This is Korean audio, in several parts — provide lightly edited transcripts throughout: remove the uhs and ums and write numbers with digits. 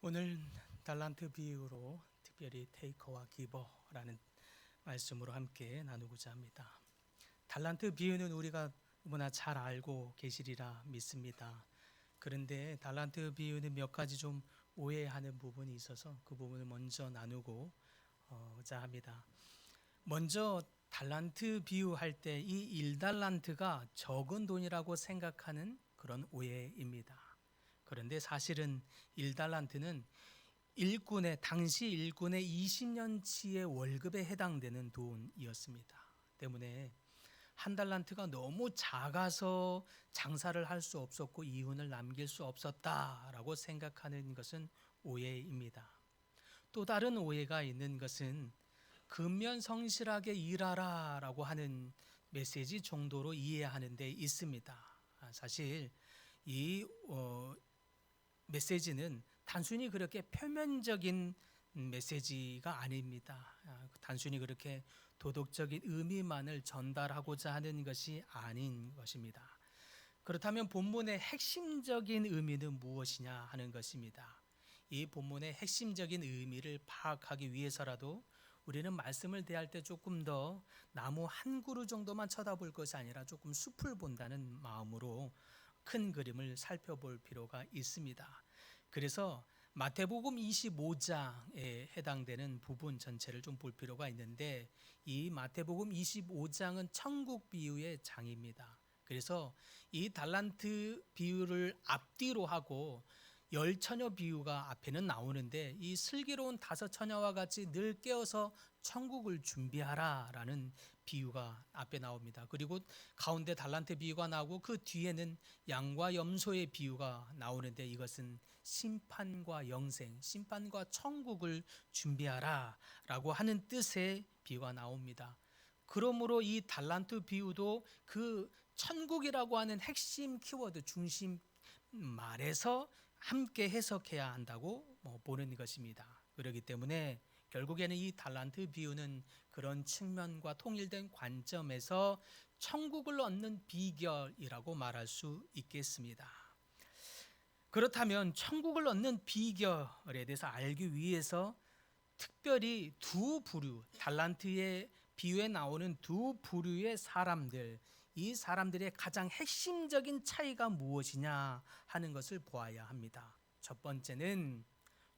오늘 달란트 비유로 특별히 테이커와 기버라는 말씀으로 함께 나누고자 합니다. 달란트 비유는 우리가 너무나 잘 알고 계시리라 믿습니다. 그런데 달란트 비유는 몇 가지 좀 오해하는 부분이 있어서 그 부분을 먼저 나누고자 합니다. 먼저 달란트 비유할 때 이 1달란트가 적은 돈이라고 생각하는 그런 오해입니다. 그런데 사실은 1달란트는 당시 일꾼의 20년치의 월급에 해당되는 돈이었습니다. 때문에 한 달란트가 너무 작아서 장사를 할 수 없었고 이윤을 남길 수 없었다라고 생각하는 것은 오해입니다. 또 다른 오해가 있는 것은 근면 성실하게 일하라라고 하는 메시지 정도로 이해하는 데 있습니다. 사실 이 메시지는 단순히 그렇게 표면적인 메시지가 아닙니다. 단순히 그렇게 도덕적인 의미만을 전달하고자 하는 것이 아닌 것입니다. 그렇다면 본문의 핵심적인 의미는 무엇이냐 하는 것입니다. 이 본문의 핵심적인 의미를 파악하기 위해서라도 우리는 말씀을 대할 때 조금 더 나무 한 그루 정도만 쳐다볼 것이 아니라 조금 숲을 본다는 마음으로 큰 그림을 살펴볼 필요가 있습니다. 그래서 마태복음 25장에 해당되는 부분 전체를 좀 볼 필요가 있는데, 이 마태복음 25장은 천국 비유의 장입니다. 그래서 이 달란트 비유를 앞뒤로 하고 열 처녀 비유가 앞에는 나오는데, 이 슬기로운 5처녀와 같이 늘 깨어서 천국을 준비하라 라는 비유가 앞에 나옵니다. 그리고 가운데 달란트 비유가 나오고 그 뒤에는 양과 염소의 비유가 나오는데, 이것은 심판과 영생, 심판과 천국을 준비하라 라고 하는 뜻의 비유가 나옵니다. 그러므로 이 달란트 비유도 그 천국이라고 하는 핵심 키워드 중심 말에서 함께 해석해야 한다고 보는 것입니다. 그렇기 때문에 결국에는 이 달란트 비유는 그런 측면과 통일된 관점에서 천국을 얻는 비결이라고 말할 수 있겠습니다. 그렇다면 천국을 얻는 비결에 대해서 알기 위해서 특별히 두 부류, 달란트의 비유에 나오는 두 부류의 사람들, 이 사람들의 가장 핵심적인 차이가 무엇이냐 하는 것을 보아야 합니다. 첫 번째는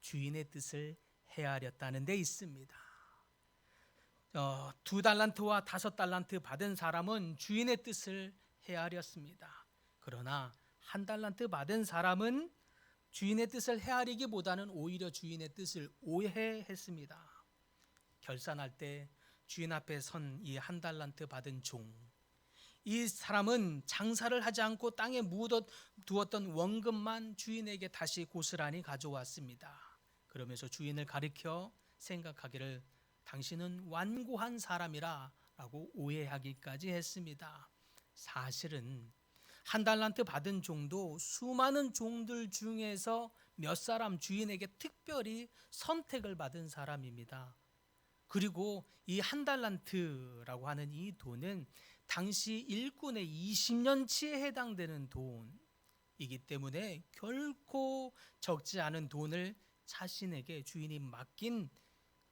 주인의 뜻을 헤아렸다는 데 있습니다. 2달란트와 5달란트 받은 사람은 주인의 뜻을 헤아렸습니다. 그러나 1달란트 받은 사람은 주인의 뜻을 헤아리기보다는 오히려 주인의 뜻을 오해했습니다. 결산할 때 주인 앞에 선 이 1달란트 받은 종, 이 사람은 장사를 하지 않고 땅에 묻어두었던 원금만 주인에게 다시 고스란히 가져왔습니다. 그러면서 주인을 가리켜 생각하기를 당신은 완고한 사람이라 라고 오해하기까지 했습니다. 사실은 1달란트 받은 종도 수많은 종들 중에서 몇 사람 주인에게 특별히 선택을 받은 사람입니다. 그리고 이 1달란트라고 하는 이 돈은 당시 일꾼의 20년치에 해당되는 돈이기 때문에 결코 적지 않은 돈을 자신에게 주인이 맡긴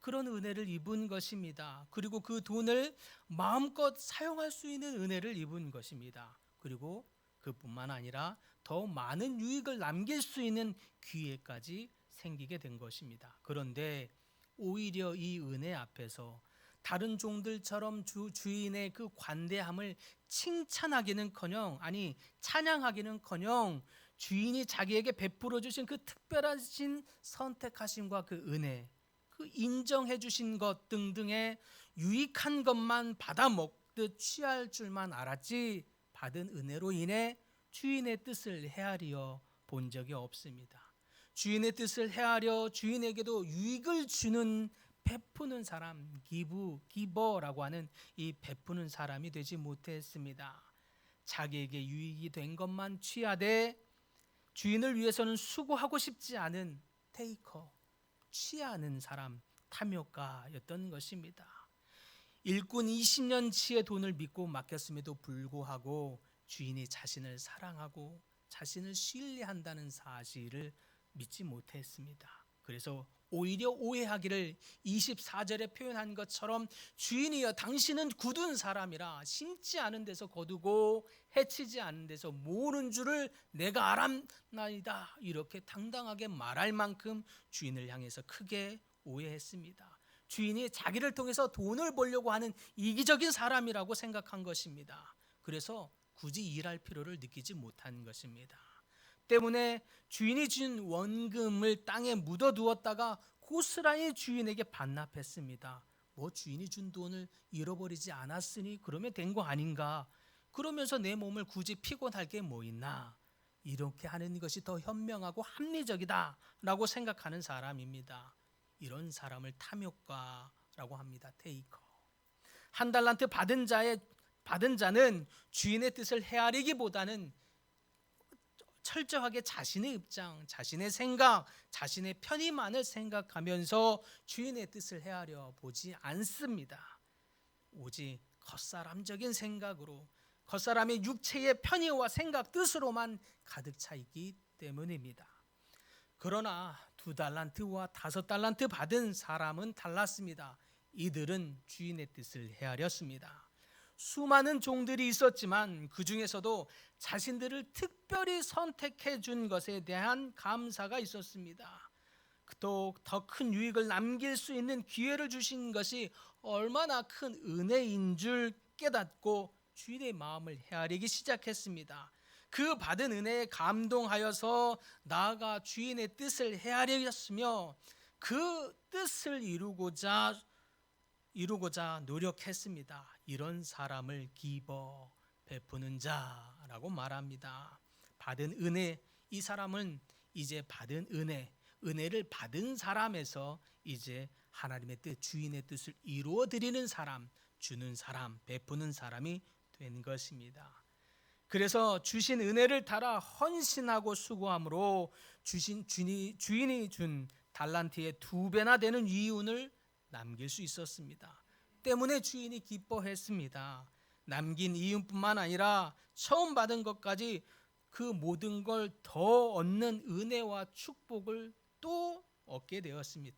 그런 은혜를 입은 것입니다. 그리고 그 돈을 마음껏 사용할 수 있는 은혜를 입은 것입니다. 그리고 그뿐만 아니라 더 많은 유익을 남길 수 있는 기회까지 생기게 된 것입니다. 그런데 오히려 이 은혜 앞에서 다른 종들처럼 주인의 그 관대함을 칭찬하기는커녕, 아니 찬양하기는커녕 주인이 자기에게 베풀어 주신 그 특별하신 선택하심과 그 은혜, 그 인정해 주신 것 등등의 유익한 것만 받아 먹듯 취할 줄만 알았지, 받은 은혜로 인해 주인의 뜻을 헤아려 본 적이 없습니다. 주인의 뜻을 헤아려 주인에게도 유익을 주는 베푸는 사람, 기버라고 하는 이 베푸는 사람이 되지 못했습니다. 자기에게 유익이 된 것만 취하되 주인을 위해서는 수고하고 싶지 않은 테이커, 취하는 사람, 탐욕가였던 것입니다. 일꾼 20년치의 돈을 믿고 맡겼음에도 불구하고 주인이 자신을 사랑하고 자신을 신뢰한다는 사실을 믿지 못했습니다. 그래서 오히려 오해하기를 24절에 표현한 것처럼 주인이여 당신은 굳은 사람이라 심지 않은 데서 거두고 해치지 않은 데서 모으는 줄을 내가 알았나이다. 이렇게 당당하게 말할 만큼 주인을 향해서 크게 오해했습니다. 주인이 자기를 통해서 돈을 벌려고 하는 이기적인 사람이라고 생각한 것입니다. 그래서 굳이 일할 필요를 느끼지 못한 것입니다. 때문에 주인이 준 원금을 땅에 묻어두었다가 고스란히 주인에게 반납했습니다. 뭐 주인이 준 돈을 잃어버리지 않았으니 그러면 된 거 아닌가? 그러면서 내 몸을 굳이 피곤할 게 뭐 있나? 이렇게 하는 것이 더 현명하고 합리적이다라고 생각하는 사람입니다. 이런 사람을 탐욕가라고 합니다. 테이커. 한 달란트 받은 자는 주인의 뜻을 헤아리기보다는 철저하게 자신의 입장, 자신의 생각, 자신의 편의만을 생각하면서 주인의 뜻을 헤아려 보지 않습니다. 오직 겉사람적인 생각으로, 겉사람의 육체의 편의와 생각, 뜻으로만 가득 차 있기 때문입니다. 그러나 2달란트와 5달란트 받은 사람은 달랐습니다. 이들은 주인의 뜻을 헤아렸습니다. 수많은 종들이 있었지만 그 중에서도 자신들을 특별히 선택해 준 것에 대한 감사가 있었습니다. 또 더 큰 유익을 남길 수 있는 기회를 주신 것이 얼마나 큰 은혜인 줄 깨닫고 주인의 마음을 헤아리기 시작했습니다. 그 받은 은혜에 감동하여서 나아가 주인의 뜻을 헤아렸으며 그 뜻을 이루고자 노력했습니다. 이런 사람을 기버, 베푸는 자라고 말합니다. 받은 은혜, 이 사람은 이제 받은 은혜를 받은 사람에서 이제 하나님의 뜻, 주인의 뜻을 이루어 드리는 사람, 주는 사람, 베푸는 사람이 된 것입니다. 그래서 주신 은혜를 따라 헌신하고 수고함으로 주인이 준 달란트의 2배나 되는 이윤을 남길 수 있었습니다. 때문에 주인이 기뻐했습니다. 남긴 이윤뿐만 아니라 처음 받은 것까지 그 모든 걸 더 얻는 은혜와 축복을 또 얻게 되었습니다.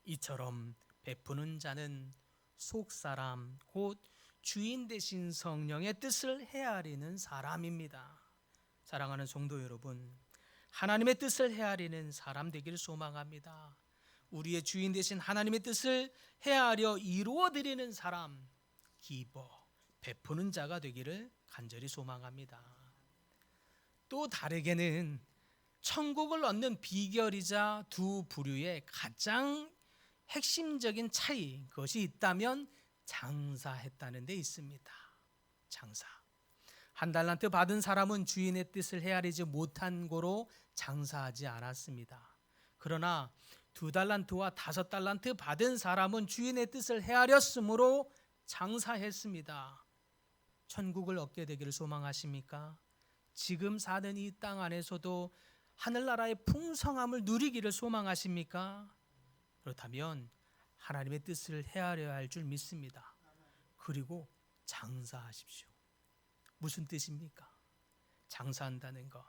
이처럼 베푸는 자는 속사람 곧 주인 되신 성령의 뜻을 헤아리는 사람입니다. 사랑하는 성도 여러분, 하나님의 뜻을 헤아리는 사람 되기를 소망합니다. 우리의 주인 되신 하나님의 뜻을 헤아려 이루어 드리는 사람, 기버, 베푸는 자가 되기를 간절히 소망합니다. 또 다르게는 천국을 얻는 비결이자 두 부류의 가장 핵심적인 차이, 그것이 있다면 장사했다는 데 있습니다. 장사. 1달란트 받은 사람은 주인의 뜻을 헤아리지 못한 고로 장사하지 않았습니다. 그러나 2달란트와 5달란트 받은 사람은 주인의 뜻을 헤아렸으므로 장사했습니다. 천국을 얻게 되기를 소망하십니까? 지금 사는 이 땅 안에서도 하늘나라의 풍성함을 누리기를 소망하십니까? 그렇다면 하나님의 뜻을 헤아려야 할 줄 믿습니다. 그리고 장사하십시오. 무슨 뜻입니까? 장사한다는 것.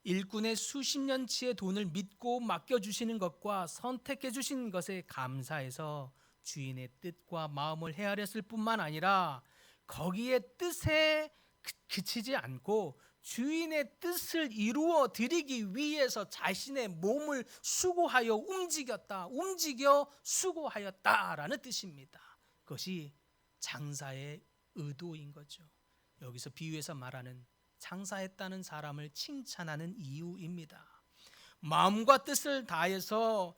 일꾼의 수십 년치의 돈을 믿고 맡겨주시는 것과 선택해 주신 것에 감사해서 주인의 뜻과 마음을 헤아렸을 뿐만 아니라 거기에 뜻에 그치지 않고 주인의 뜻을 이루어 드리기 위해서 자신의 몸을 수고하여 움직여 수고하였다라는 뜻입니다. 그것이 장사의 의도인 거죠. 여기서 비유해서 말하는 장사했다는 사람을 칭찬하는 이유입니다. 마음과 뜻을 다해서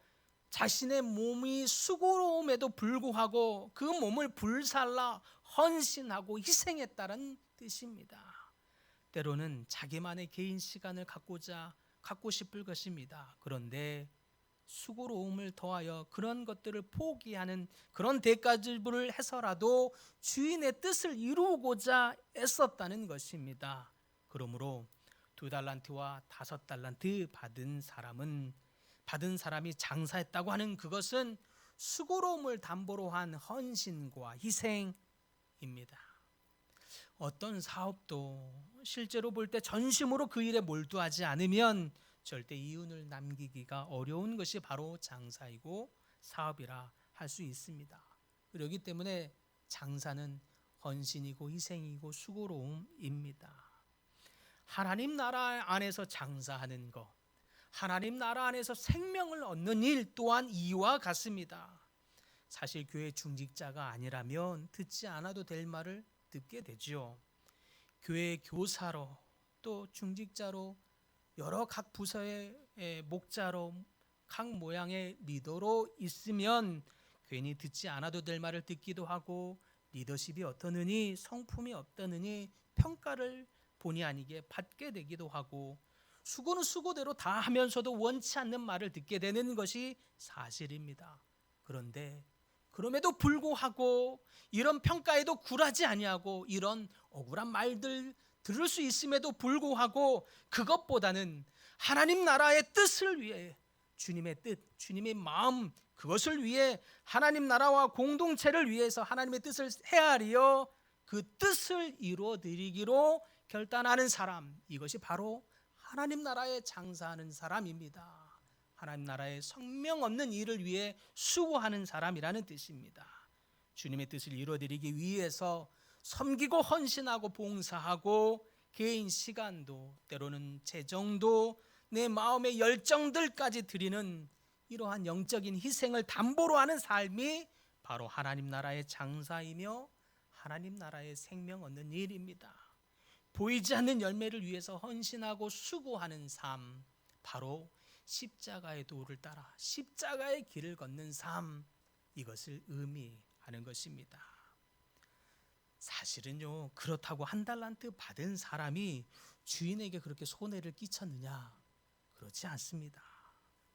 자신의 몸이 수고로움에도 불구하고 그 몸을 불살라 헌신하고 희생했다는 뜻입니다. 때로는 자기만의 개인 시간을 갖고 싶을 것입니다. 그런데 수고로움을 더하여 그런 것들을 포기하는 그런 대가지불을 해서라도 주인의 뜻을 이루고자 애썼다는 것입니다. 그러므로 2달란트와 5달란트 받은 사람이 장사했다고 하는 그것은 수고로움을 담보로 한 헌신과 희생입니다. 어떤 사업도 실제로 볼 때 전심으로 그 일에 몰두하지 않으면 절대 이윤을 남기기가 어려운 것이 바로 장사이고 사업이라 할 수 있습니다. 그렇기 때문에 장사는 헌신이고 희생이고 수고로움입니다. 하나님 나라 안에서 장사하는 것, 하나님 나라 안에서 생명을 얻는 일 또한 이와 같습니다. 사실 교회 중직자가 아니라면 듣지 않아도 될 말을 듣게 되죠. 교회 교사로 또 중직자로 여러 각 부서의 목자로 각 모양의 리더로 있으면 괜히 듣지 않아도 될 말을 듣기도 하고 리더십이 어떠느니 성품이 어떠느니 평가를 본의 아니게 받게 되기도 하고 수고는 수고대로 다 하면서도 원치 않는 말을 듣게 되는 것이 사실입니다. 그런데 그럼에도 불구하고 이런 평가에도 굴하지 아니하고 이런 억울한 말들 들을 수 있음에도 불구하고 그것보다는 하나님 나라의 뜻을 위해 주님의 뜻, 주님의 마음 그것을 위해 하나님 나라와 공동체를 위해서 하나님의 뜻을 헤아리어 그 뜻을 이루어 드리기로 결단하는 사람, 이것이 바로 하나님 나라에 장사하는 사람입니다. 하나님 나라의 성명 얻는 일을 위해 수고하는 사람이라는 뜻입니다. 주님의 뜻을 이루어드리기 위해서 섬기고 헌신하고 봉사하고 개인 시간도 때로는 재정도 내 마음의 열정들까지 드리는 이러한 영적인 희생을 담보로 하는 삶이 바로 하나님 나라의 장사이며 하나님 나라의 생명 얻는 일입니다. 보이지 않는 열매를 위해서 헌신하고 수고하는 삶, 바로 십자가의 도를 따라 십자가의 길을 걷는 삶, 이것을 의미하는 것입니다. 사실은요, 그렇다고 한 달란트 받은 사람이 주인에게 그렇게 손해를 끼쳤느냐? 그렇지 않습니다.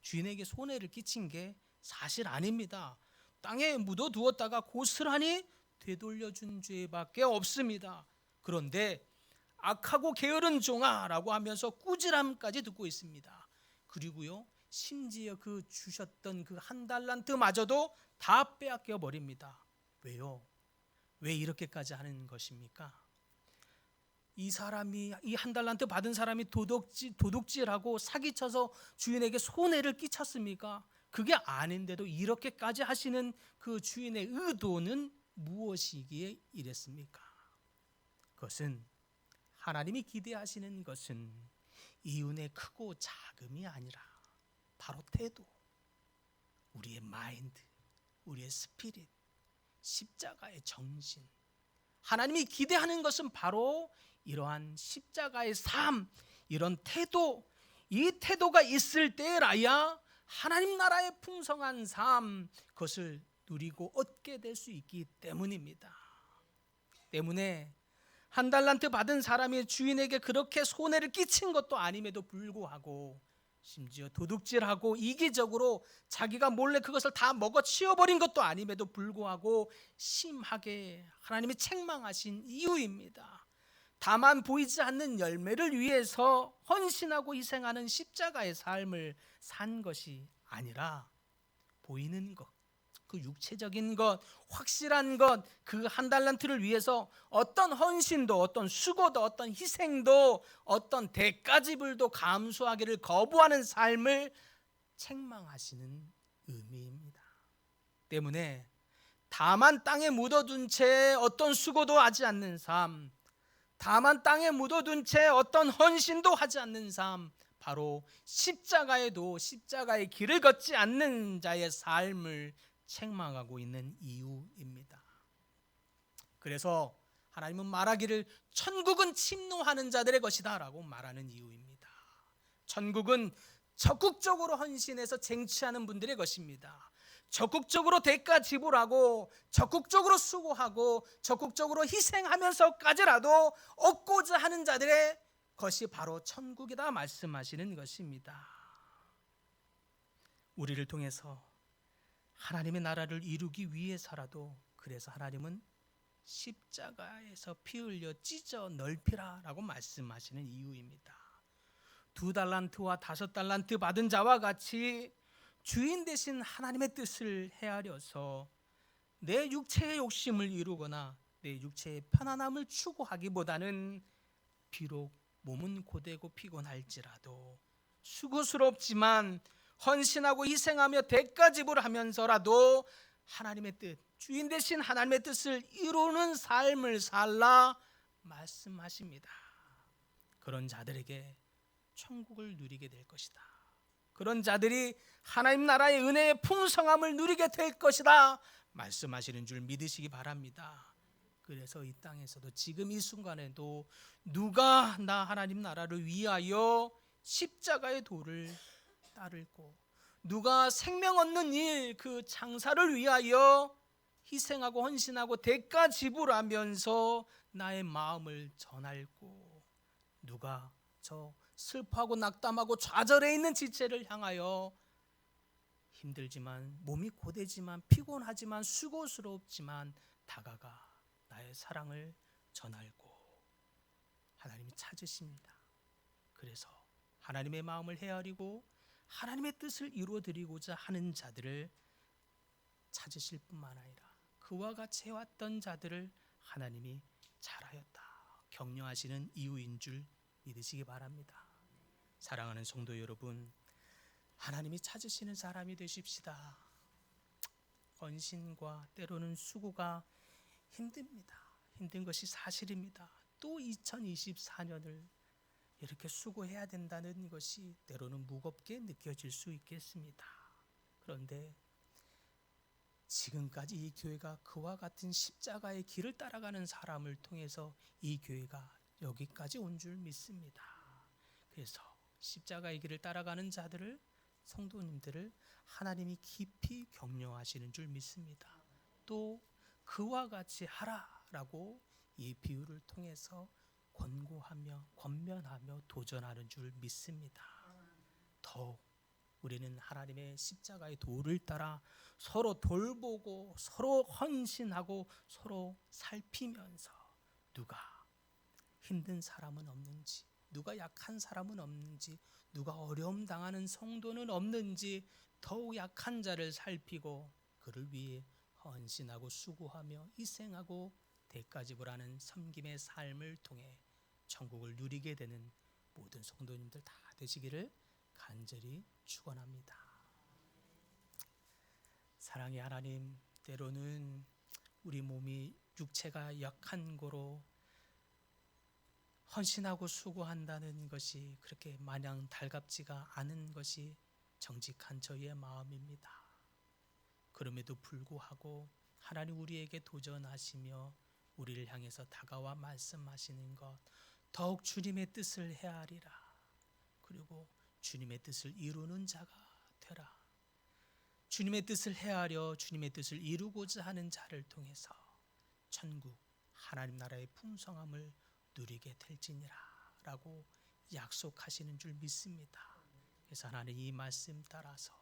주인에게 손해를 끼친 게 사실 아닙니다. 땅에 묻어두었다가 고스란히 되돌려준 죄밖에 없습니다. 그런데 악하고 게으른 종아라고 하면서 꾸지람까지 듣고 있습니다. 그리고요, 심지어 그 주셨던 그 한 달란트마저도 다 빼앗겨 버립니다. 왜요? 왜 이렇게까지 하는 것입니까? 이 사람이, 이 한 달란트 받은 사람이 도둑질하고 사기쳐서 주인에게 손해를 끼쳤습니까? 그게 아닌데도 이렇게까지 하시는 그 주인의 의도는 무엇이기에 이랬습니까? 그것은 하나님이 기대하시는 것은 이윤의 크고 작음이 아니라 바로 태도, 우리의 마인드, 우리의 스피릿, 십자가의 정신. 하나님이 기대하는 것은 바로 이러한 십자가의 삶, 이런 태도, 이 태도가 있을 때라야 하나님 나라의 풍성한 삶, 그것을 누리고 얻게 될 수 있기 때문입니다. 때문에 한 달란트 받은 사람이 주인에게 그렇게 손해를 끼친 것도 아님에도 불구하고 심지어 도둑질하고 이기적으로 자기가 몰래 그것을 다 먹어치워버린 것도 아님에도 불구하고 심하게 하나님이 책망하신 이유입니다. 다만 보이지 않는 열매를 위해서 헌신하고 희생하는 십자가의 삶을 산 것이 아니라 보이는 것, 그 육체적인 것, 확실한 것, 그 한 달란트를 위해서 어떤 헌신도, 어떤 수고도, 어떤 희생도, 어떤 대가지불도 감수하기를 거부하는 삶을 책망하시는 의미입니다. 때문에 다만 땅에 묻어둔 채 어떤 수고도 하지 않는 삶, 다만 땅에 묻어둔 채 어떤 헌신도 하지 않는 삶, 바로 십자가에도 십자가의 길을 걷지 않는 자의 삶을 책망하고 있는 이유입니다. 그래서 하나님은 말하기를 천국은 침노하는 자들의 것이다 라고 말하는 이유입니다. 천국은 적극적으로 헌신해서 쟁취하는 분들의 것입니다. 적극적으로 대가 지불하고 적극적으로 수고하고 적극적으로 희생하면서까지라도 얻고자 하는 자들의 것이 바로 천국이다 말씀하시는 것입니다. 우리를 통해서 하나님의 나라를 이루기 위해서라도, 그래서 하나님은 십자가에서 피 흘려 찢어 넓히라 라고 말씀하시는 이유입니다. 2달란트와 5달란트 받은 자와 같이 주인 대신 하나님의 뜻을 헤아려서 내 육체의 욕심을 이루거나 내 육체의 편안함을 추구하기보다는 비록 몸은 고되고 피곤할지라도 수고스럽지만 헌신하고 희생하며 대가 지불하면서라도 하나님의 뜻, 주인 되신 하나님의 뜻을 이루는 삶을 살라 말씀하십니다. 그런 자들에게 천국을 누리게 될 것이다. 그런 자들이 하나님 나라의 은혜의 풍성함을 누리게 될 것이다 말씀하시는 줄 믿으시기 바랍니다. 그래서 이 땅에서도 지금 이 순간에도 누가 나 하나님 나라를 위하여 십자가의 도를 따르고 누가 생명 얻는 일 그 장사를 위하여 희생하고 헌신하고 대가 지불하면서 나의 마음을 전할고 누가 저 슬퍼하고 낙담하고 좌절해 있는 지체를 향하여 힘들지만 몸이 고되지만 피곤하지만 수고스럽지만 다가가 나의 사랑을 전할고 하나님이 찾으십니다. 그래서 하나님의 마음을 헤아리고 하나님의 뜻을 이루어드리고자 하는 자들을 찾으실 뿐만 아니라 그와 같이 해왔던 자들을 하나님이 잘하였다 격려하시는 이유인 줄 믿으시기 바랍니다. 사랑하는 성도 여러분, 하나님이 찾으시는 사람이 되십시다. 헌신과 때로는 수고가 힘듭니다. 힘든 것이 사실입니다. 또 2024년을 이렇게 수고해야 된다는 것이 때로는 무겁게 느껴질 수 있겠습니다. 그런데 지금까지 이 교회가 그와 같은 십자가의 길을 따라가는 사람을 통해서 이 교회가 여기까지 온 줄 믿습니다. 그래서 십자가의 길을 따라가는 자들을 성도님들을 하나님이 깊이 격려하시는 줄 믿습니다. 또 그와 같이 하라라고 이 비유를 통해서 권고하며 권면하며 도전하는 줄 믿습니다. 더욱 우리는 하나님의 십자가의 도를 따라 서로 돌보고 서로 헌신하고 서로 살피면서 누가 힘든 사람은 없는지, 누가 약한 사람은 없는지, 누가 어려움 당하는 성도는 없는지 더욱 약한 자를 살피고 그를 위해 헌신하고 수고하며 희생하고 대가 지불하는 섬김의 삶을 통해 천국을 누리게 되는 모든 성도님들 다 되시기를 간절히 축원합니다. 사랑의 하나님, 때로는 우리 몸이 육체가 약한 거로 헌신하고 수고한다는 것이 그렇게 마냥 달갑지가 않은 것이 정직한 저희의 마음입니다. 그럼에도 불구하고 하나님 우리에게 도전하시며 우리를 향해서 다가와 말씀하시는 것, 더욱 주님의 뜻을 헤아리라. 그리고 주님의 뜻을 이루는 자가 되라. 주님의 뜻을 헤아려 주님의 뜻을 이루고자 하는 자를 통해서 천국 하나님 나라의 풍성함을 누리게 될지니라 라고 약속하시는 줄 믿습니다. 그래서 하나님 이 말씀 따라서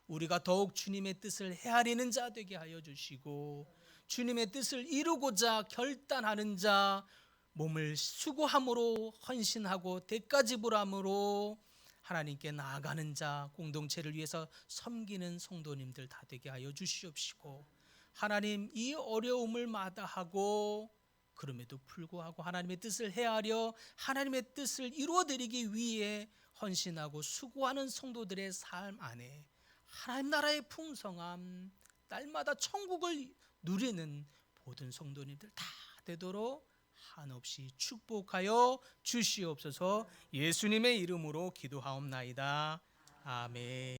우리가 더욱 주님의 뜻을 헤아리는 자 되게 하여 주시고 주님의 뜻을 이루고자 결단하는 자, 몸을 수고함으로 헌신하고 대가 지불함으로 하나님께 나아가는 자, 공동체를 위해서 섬기는 성도님들 다 되게 하여 주시옵시고 하나님 이 어려움을 마다하고 그럼에도 불구하고 하나님의 뜻을 헤아려 하나님의 뜻을 이루어드리기 위해 헌신하고 수고하는 성도들의 삶 안에 하나님 나라의 풍성함, 날마다 천국을 누리는 모든 성도님들 다 되도록 한없이 축복하여 주시옵소서. 예수님의 이름으로 기도하옵나이다. 아멘.